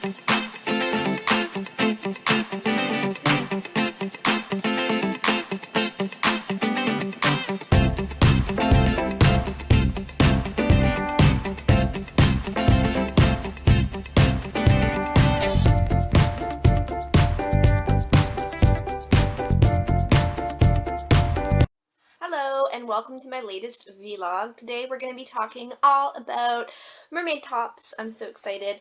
Hello and welcome to my latest vlog. Today we're going to be talking all about mermaid tops. I'm so excited.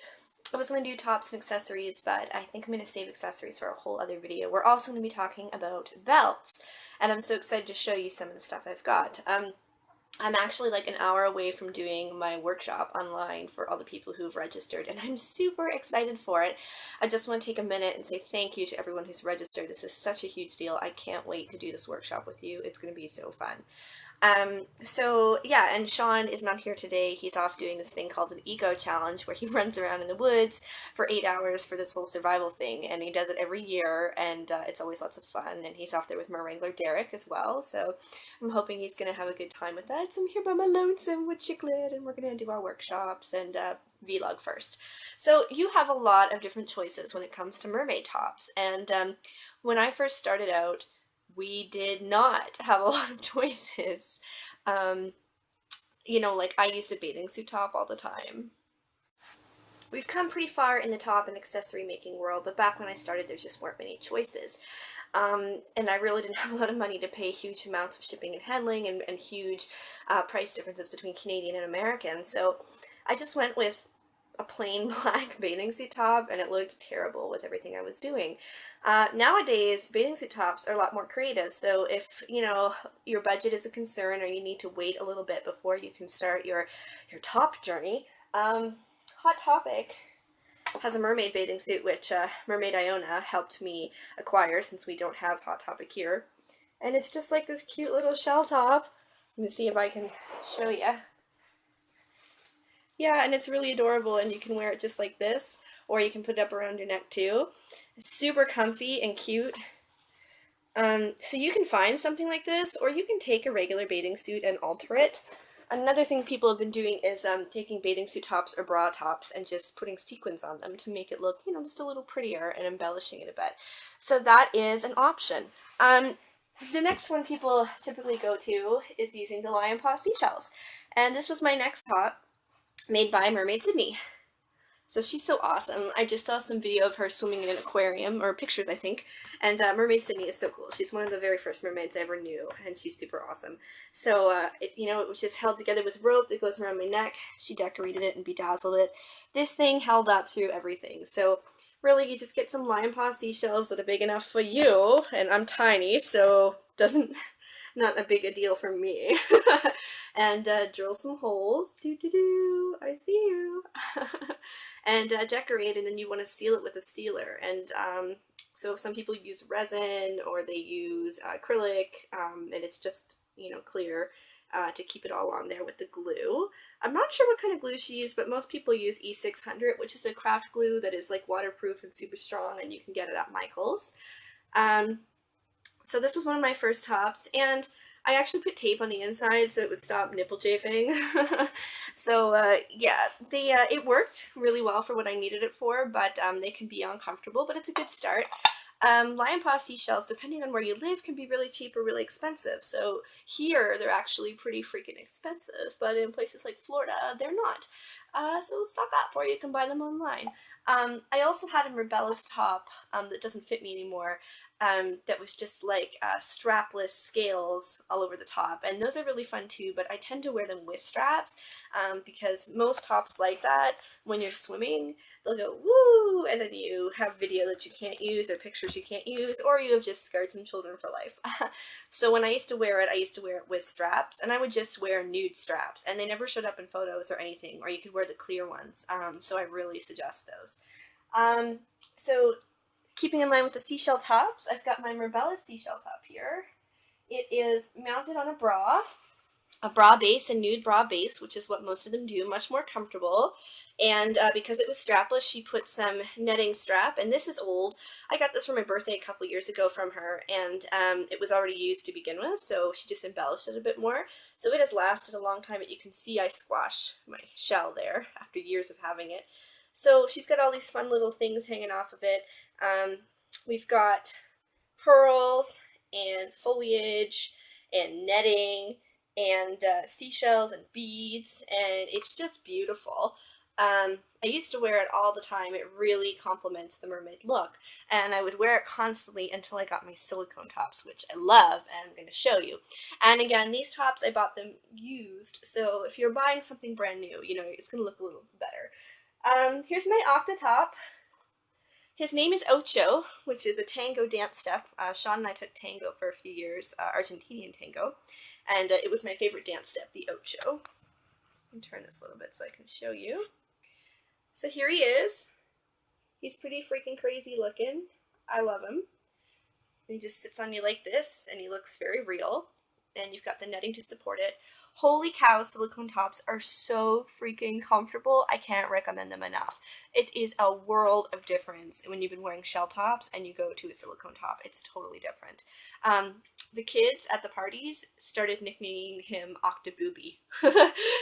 I was going to do tops and accessories, but I think I'm going to save accessories for a whole other video. We're also going to be talking about belts, and I'm so excited to show you some of the stuff I've got. I'm actually like an hour away from doing my workshop online for all the people who've registered, and I'm super excited for it. I just want to take a minute and say thank you to everyone who's registered. This is such a huge deal. I can't wait to do this workshop with you. It's going to be so fun. So yeah, and Sean is not here today. He's off doing this thing called an eco challenge where he runs around in the woods for 8 hours for this whole survival thing, and he does it every year, and it's always lots of fun. And he's off there with merwrangler Derek as well, so I'm hoping he's gonna have a good time with that. So I'm here by my lonesome with Chiclet, and we're gonna do our workshops and vlog first. So you have a lot of different choices when it comes to mermaid tops, and when I first started out, we did not have a lot of choices. You know, like I used a bathing suit top all the time. We've come pretty far in the top and accessory making world, but back when I started there just weren't many choices. And I really didn't have a lot of money to pay huge amounts of shipping and handling and huge price differences between Canadian and American. So I just went with a plain black bathing suit top, and it looked terrible with everything I was doing. Nowadays, bathing suit tops are a lot more creative, so if, you know, your budget is a concern or you need to wait a little bit before you can start your top journey, Hot Topic has a mermaid bathing suit, which Mermaid Iona helped me acquire since we don't have Hot Topic here. And it's just like this cute little shell top. Let me see if I can show you. Yeah, and it's really adorable, and you can wear it just like this, or you can put it up around your neck too. It's super comfy and cute. So you can find something like this, or you can take a regular bathing suit and alter it. Another thing people have been doing is taking bathing suit tops or bra tops and just putting sequins on them to make it look, you know, just a little prettier and embellishing it a bit. So that is an option. The next one people typically go to is using the lion paw seashells. And this was my next top, made by Mermaid Sydney. So she's so awesome. I just saw some video of her swimming in an aquarium, or pictures I think, and Mermaid Sydney is so cool. She's one of the very first mermaids I ever knew, and she's super awesome. So it was just held together with rope that goes around my neck. She decorated it and bedazzled it. This thing held up through everything. So really, you just get some lion paw seashells that are big enough for you, and I'm tiny, so not a big a deal for me. And drill some holes. I see you. And decorate, and then you want to seal it with a sealer. And so some people use resin, or they use acrylic, and it's just, you know, clear to keep it all on there with the glue. I'm not sure what kind of glue she used, but most people use E600, which is a craft glue that is like waterproof and super strong, and you can get it at Michael's. So this was one of my first tops, and I actually put tape on the inside so it would stop nipple chafing. So yeah, it worked really well for what I needed it for, but they can be uncomfortable, but it's a good start. Lion paw seashells, depending on where you live, can be really cheap or really expensive. So here, they're actually pretty freaking expensive, but in places like Florida, they're not. So stock up, or you can buy them online. I also had a Merbella's top that doesn't fit me anymore. That was just like strapless scales all over the top, and those are really fun too, but I tend to wear them with straps because most tops like that, when you're swimming, they'll go woo, and then you have video that you can't use or pictures you can't use, or you have just scarred some children for life. So when I used to wear it with straps, and I would just wear nude straps, and they never showed up in photos or anything, or you could wear the clear ones, so I really suggest those. So keeping in line with the seashell tops, I've got my Merbella seashell top here. It is mounted on a bra base, a nude bra base, which is what most of them do, much more comfortable. And because it was strapless, she put some netting strap, and this is old. I got this for my birthday a couple years ago from her, and it was already used to begin with, so she just embellished it a bit more. So it has lasted a long time, but you can see I squashed my shell there after years of having it. So she's got all these fun little things hanging off of it. We've got pearls and foliage and netting and seashells and beads, and it's just beautiful. I used to wear it all the time. It really complements the mermaid look, and I would wear it constantly until I got my silicone tops, which I love, and I'm going to show you. And again, these tops, I bought them used, so if you're buying something brand new, you know, it's going to look a little better. Here's my octa top. His name is Ocho, which is a tango dance step. Sean and I took tango for a few years, Argentinian tango, and it was my favorite dance step, the Ocho. Let me turn this a little bit so I can show you. So here he is. He's pretty freaking crazy looking. I love him. And he just sits on you like this, and he looks very real. And you've got the netting to support it. Holy cow, silicone tops are so freaking comfortable. I can't recommend them enough. It is a world of difference when you've been wearing shell tops and you go to a silicone top. It's totally different. The kids at the parties started nicknaming him Octobooby.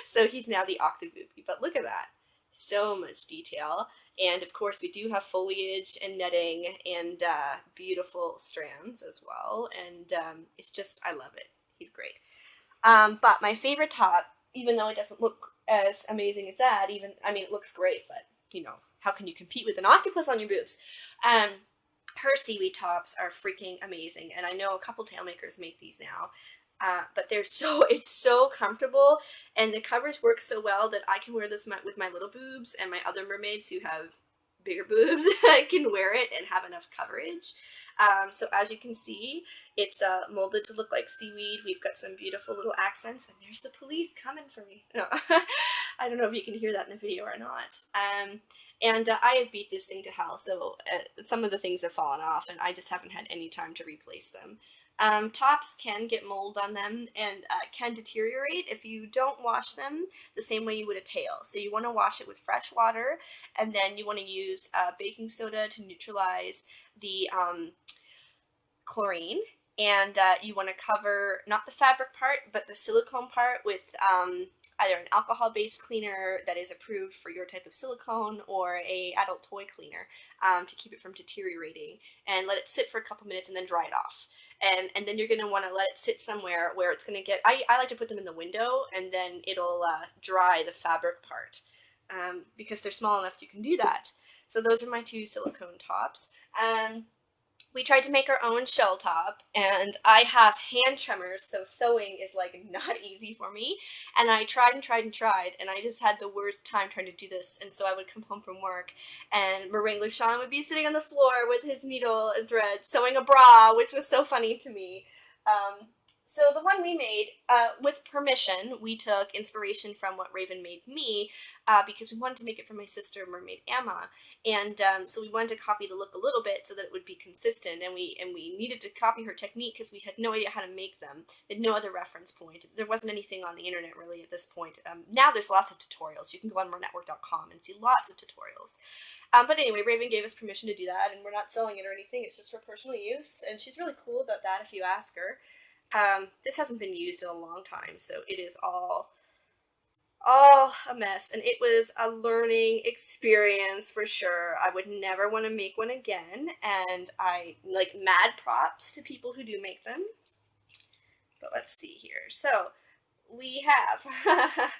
So he's now the Octobooby. But look at that. So much detail. And of course, we do have foliage and netting and beautiful strands as well. And it's just, I love it. He's great. But my favorite top, even though it doesn't look as amazing as that, I mean, it looks great, but, you know, how can you compete with an octopus on your boobs? Her seaweed tops are freaking amazing, and I know a couple tailmakers make these now. But it's so comfortable, and the coverage works so well that I can wear this with my little boobs, and my other mermaids who have bigger boobs can wear it and have enough coverage. So as you can see, it's molded to look like seaweed. We've got some beautiful little accents, and there's the police coming for me. No, I don't know if you can hear that in the video or not. And I have beat this thing to hell, so some of the things have fallen off, and I just haven't had any time to replace them. Tops can get mold on them and can deteriorate if you don't wash them the same way you would a tail. So you want to wash it with fresh water, and then you want to use baking soda to neutralize the chlorine, and you want to cover not the fabric part but the silicone part with either an alcohol-based cleaner that is approved for your type of silicone or a adult toy cleaner to keep it from deteriorating, and let it sit for a couple minutes and then dry it off. And then you're going to want to let it sit somewhere where it's going to get, I like to put them in the window, and then it'll dry the fabric part because they're small enough you can do that. So those are my two silicone tops. We tried to make our own shell top, and I have hand tremors, so sewing is like not easy for me. And I tried and tried and tried, and I just had the worst time trying to do this. And so I would come home from work, and merwrangler Sean would be sitting on the floor with his needle and thread sewing a bra, which was so funny to me. So the one we made, with permission, we took inspiration from what Raven made me, because we wanted to make it for my sister, Mermaid Emma, and so we wanted to copy the look a little bit so that it would be consistent, and we needed to copy her technique because we had no idea how to make them. We had no other reference point. There wasn't anything on the internet really at this point. Now there's lots of tutorials. You can go on merwrangler.com and see lots of tutorials. But anyway, Raven gave us permission to do that, and we're not selling it or anything. It's just for personal use, and she's really cool about that if you ask her. This hasn't been used in a long time, so it is all a mess, and it was a learning experience for sure. I would never want to make one again, and I like mad props to people who do make them. But let's see here. So we have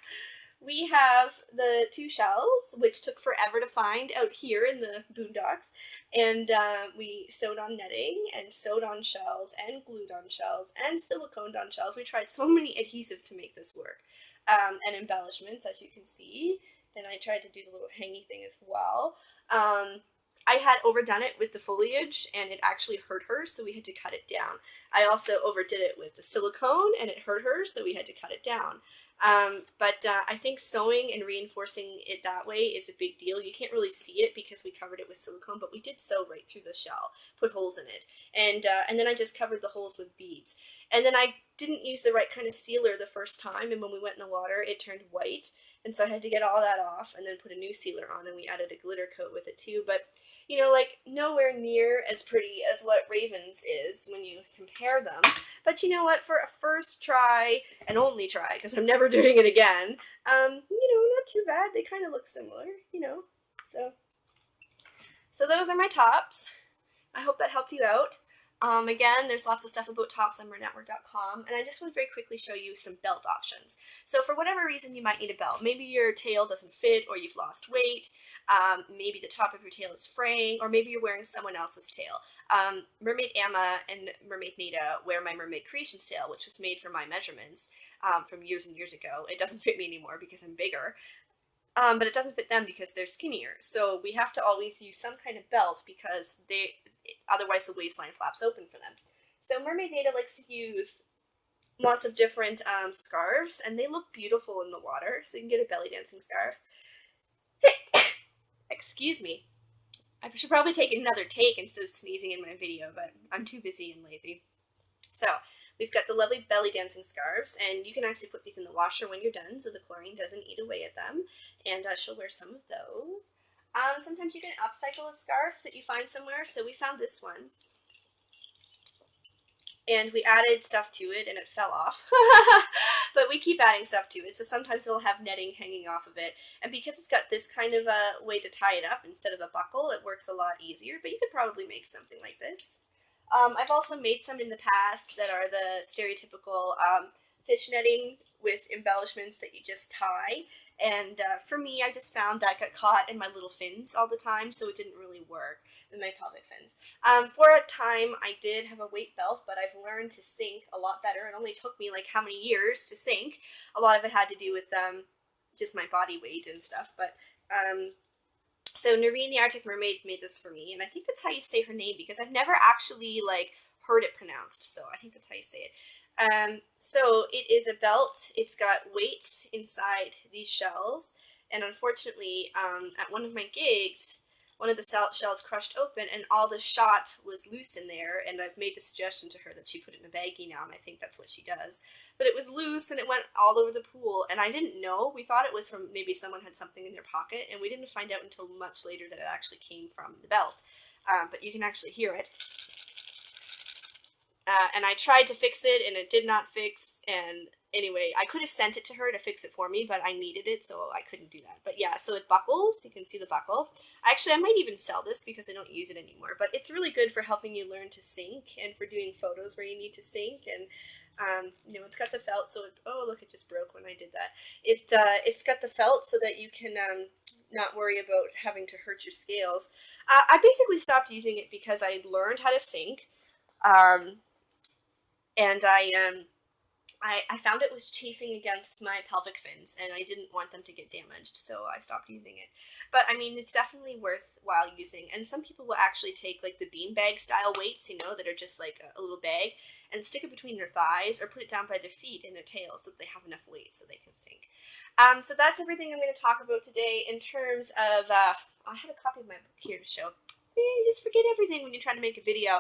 we have the two shells, which took forever to find out here in the boondocks. And we sewed on netting and sewed on shells and glued on shells and siliconed on shells. We tried so many adhesives to make this work, and embellishments, as you can see. And I tried to do the little hangy thing as well. I had overdone it with the foliage, and it actually hurt her, so we had to cut it down. I also overdid it with the silicone, and it hurt her, so we had to cut it down. But I think sewing and reinforcing it that way is a big deal. You can't really see it because we covered it with silicone, but we did sew right through the shell, put holes in it, and then I just covered the holes with beads. And then I didn't use the right kind of sealer the first time, and when we went in the water, it turned white, and so I had to get all that off and then put a new sealer on, and we added a glitter coat with it too. But you know, like, nowhere near as pretty as what Raven's is when you compare them. But you know what, for a first try, and only try, because I'm never doing it again, you know, not too bad. They kind of look similar, you know. So those are my tops. I hope that helped you out. Again, there's lots of stuff about tops on merwrangler.com, and I just want to very quickly show you some belt options. So for whatever reason you might need a belt, maybe your tail doesn't fit, or you've lost weight, maybe the top of your tail is fraying, or maybe you're wearing someone else's tail. Mermaid Amma and Mermaid Nita wear my Mermaid Creations tail, which was made for my measurements from years and years ago. It doesn't fit me anymore because I'm bigger. But it doesn't fit them because they're skinnier. So we have to always use some kind of belt because otherwise the waistline flaps open for them. So Mermaid Nita likes to use lots of different scarves, and they look beautiful in the water. So you can get a belly dancing scarf. Excuse me. I should probably take another take instead of sneezing in my video, but I'm too busy and lazy. So we've got the lovely belly dancing scarves, and you can actually put these in the washer when you're done so the chlorine doesn't eat away at them, and she'll wear some of those. Sometimes you can upcycle a scarf that you find somewhere, so we found this one, and we added stuff to it, and it fell off. But we keep adding stuff to it, so sometimes it'll have netting hanging off of it, and because it's got this kind of a way to tie it up instead of a buckle, it works a lot easier, but you could probably make something like this. I've also made some in the past that are the stereotypical fish netting with embellishments that you just tie. And for me, I just found that got caught in my little fins all the time, so it didn't really work in my pelvic fins. For a time, I did have a weight belt, but I've learned to sink a lot better. It only took me like how many years to sink. A lot of it had to do with just my body weight and stuff, but so Noreen the Arctic Mermaid made this for me, and I think that's how you say her name because I've never actually like heard it pronounced, so I think that's how you say it. So it is a belt. It's got weight inside these shells, and unfortunately, at one of my gigs, one of the shells crushed open, and all the shot was loose in there. And I've made the suggestion to her that she put it in a baggie now, and I think that's what she does. But it was loose, and it went all over the pool, and I didn't know. We thought it was from maybe someone had something in their pocket, and we didn't find out until much later that it actually came from the belt. But you can actually hear it. And I tried to fix it, and it did not fix, and anyway, I could have sent it to her to fix it for me, but I needed it, so I couldn't do that. But yeah, so it buckles. You can see the buckle. Actually, I might even sell this because I don't use it anymore, but it's really good for helping you learn to sink and for doing photos where you need to sink. And you know, it's got the felt, so oh look, it just broke when I did that. It's got the felt so that you can not worry about having to hurt your scales. I basically stopped using it because I learned how to sink. And I found it was chafing against my pelvic fins, and I didn't want them to get damaged, so I stopped using it. But I mean, it's definitely worthwhile using, and some people will actually take like the beanbag style weights, you know, that are just like a little bag, and stick it between their thighs or put it down by their feet and their tails so that they have enough weight so they can sink. So that's everything I'm going to talk about today in terms of, I had a copy of my book here to show. You just forget everything when you're trying to make a video.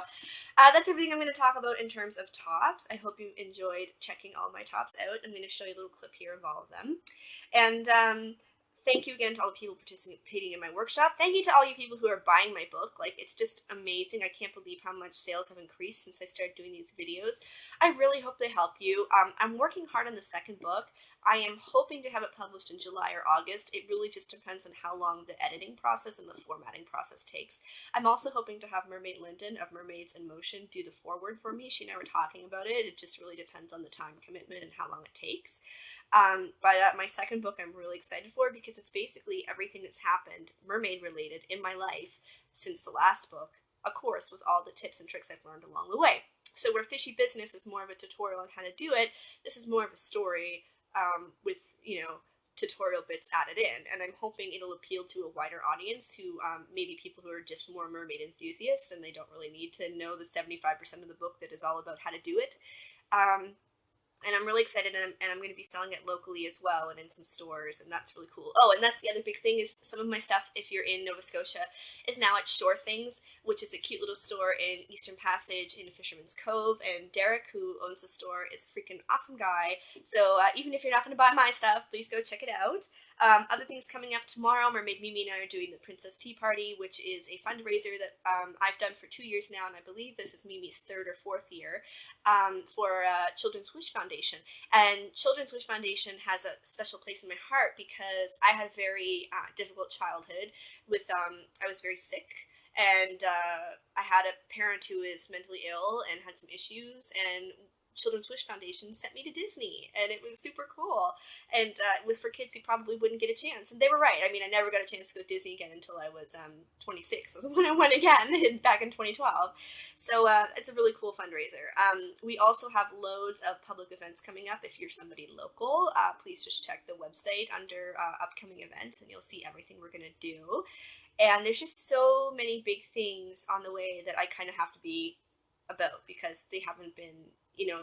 That's everything I'm going to talk about in terms of tops. I hope you enjoyed checking all my tops out. I'm going to show you a little clip here of all of them. And thank you again to all the people participating in my workshop. Thank you to all you people who are buying my book. Like, it's just amazing. I can't believe how much sales have increased since I started doing these videos. I really hope they help you. I'm working hard on the second book. I am hoping to have it published in July or August. It really just depends on how long the editing process and the formatting process takes. I'm also hoping to have Mermaid Linden of Mermaids in Motion do the foreword for me. She and I were talking about it. It just really depends on the time commitment and how long it takes. But my second book I'm really excited for because it's basically everything that's happened mermaid related in my life since the last book, of course, with all the tips and tricks I've learned along the way. So where Fishy Business is more of a tutorial on how to do it, this is more of a story with, you know, tutorial bits added in, and I'm hoping it'll appeal to a wider audience who maybe people who are just more mermaid enthusiasts and they don't really need to know the 75% of the book that is all about how to do it. And I'm really excited, and I'm going to be selling it locally as well and in some stores, and that's really cool. Oh, and that's the other big thing is some of my stuff, if you're in Nova Scotia, is now at Shore Things, which is a cute little store in Eastern Passage in Fisherman's Cove, and Derek, who owns the store, is a freaking awesome guy. So even if you're not going to buy my stuff, please go check it out. Other things coming up tomorrow, Mermaid Mimi and I are doing the Princess Tea Party, which is a fundraiser that I've done for 2 years now, and I believe this is Mimi's third or fourth year, for Children's Wish Foundation. And Children's Wish Foundation has a special place in my heart because I had a very difficult childhood with, I was very sick, and I had a parent who is mentally ill and had some issues, and Children's Wish Foundation sent me to Disney, and it was super cool. And it was for kids who probably wouldn't get a chance, and they were right. I mean, I never got a chance to go to Disney again until I was 26. So when I went again back in 2012. So it's a really cool fundraiser. We also have loads of public events coming up. If you're somebody local, please just check the website under upcoming events, and you'll see everything we're gonna do. And there's just so many big things on the way that I kind of have to be about because they haven't been,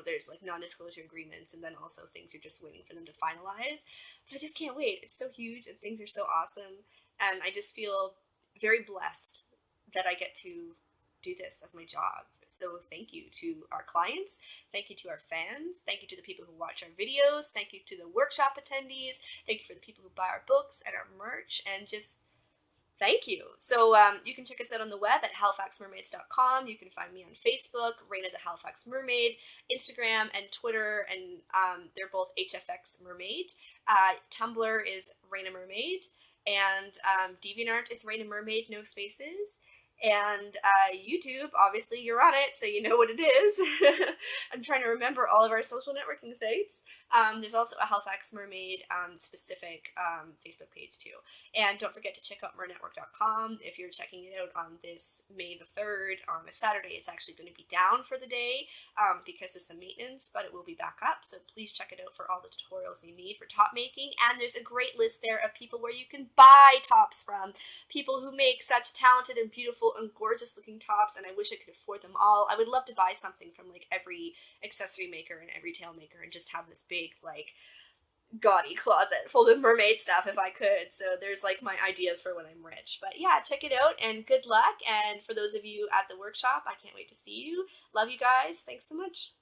there's like non-disclosure agreements, and then also things you're just waiting for them to finalize. But I just can't wait. It's so huge and things are so awesome. And I just feel very blessed that I get to do this as my job. So thank you to our clients. Thank you to our fans. Thank you to the people who watch our videos. Thank you to the workshop attendees. Thank you for the people who buy our books and our merch, and just thank you. So you can check us out on the web at halifaxmermaids.com. You can find me on Facebook, Raina the Halifax Mermaid, Instagram and Twitter, and they're both HFX Mermaid. Tumblr is Raina Mermaid, and DeviantArt is Raina Mermaid, no spaces. And YouTube, obviously you're on it, so you know what it is. I'm trying to remember all of our social networking sites. There's also a Halifax Mermaid specific Facebook page too. And don't forget to check out merwrangler.com. If you're checking it out on this May the 3rd on a Saturday, it's actually going to be down for the day because of some maintenance, but it will be back up. So please check it out for all the tutorials you need for top making. And there's a great list there of people where you can buy tops from. People who make such talented and beautiful and gorgeous looking tops, and I wish I could afford them all. I would love to buy something from like every accessory maker and every tail maker and just have this big like gaudy closet full of mermaid stuff if I could. So there's like my ideas for when I'm rich. But yeah, check it out and good luck. And for those of you at the workshop, I can't wait to see you. Love you guys. Thanks so much.